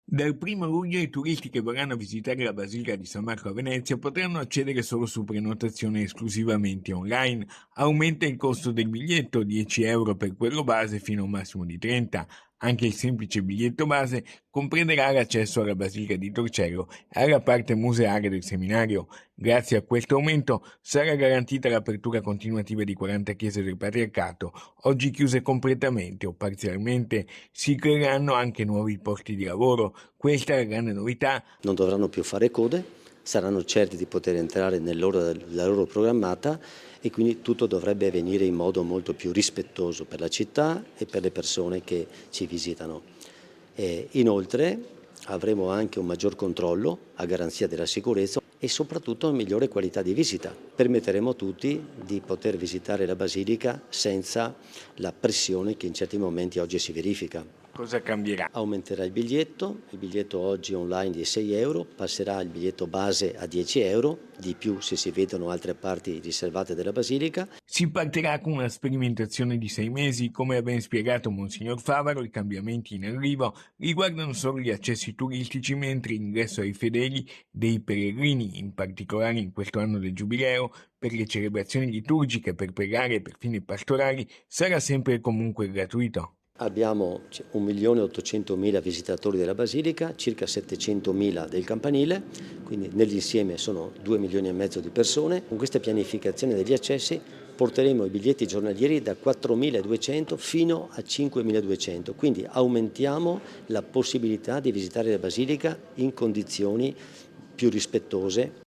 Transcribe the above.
Dal 1° luglio i turisti che vorranno visitare la Basilica di San Marco a Venezia potranno accedere solo su prenotazione esclusivamente online. Aumenta il costo del biglietto, 10 euro per quello base fino a un massimo di 30. Anche il semplice biglietto base comprenderà l'accesso alla Basilica di Torcello e alla parte museale del seminario. Grazie a questo aumento sarà garantita l'apertura continuativa di 40 chiese del Patriarcato, oggi chiuse completamente o parzialmente. Si creeranno anche nuovi posti di lavoro. Questa è la grande novità. Non dovranno più fare code, saranno certi di poter entrare nella loro programmata e quindi tutto dovrebbe avvenire in modo molto più rispettoso per la città e per le persone che ci visitano. Inoltre avremo anche un maggior controllo a garanzia della sicurezza e soprattutto una migliore qualità di visita. Permetteremo a tutti di poter visitare la Basilica senza la pressione che in certi momenti oggi si verifica. Cosa cambierà? Aumenterà il biglietto oggi online di 6 euro, passerà il biglietto base a 10 euro, di più se si vedono altre parti riservate della Basilica. Si partirà con una sperimentazione di 6 mesi. Come ha ben spiegato Monsignor Favaro, i cambiamenti in arrivo riguardano solo gli accessi turistici, mentre l'ingresso ai fedeli dei pellegrini, in particolare in questo anno del Giubileo, per le celebrazioni liturgiche, per pregare e per fini pastorali, sarà sempre e comunque gratuito. Abbiamo 1.800.000 visitatori della Basilica, circa 700.000 del campanile, quindi nell'insieme sono 2 milioni e mezzo di persone. Con questa pianificazione degli accessi porteremo i biglietti giornalieri da 4.200 fino a 5.200, quindi aumentiamo la possibilità di visitare la Basilica in condizioni più rispettose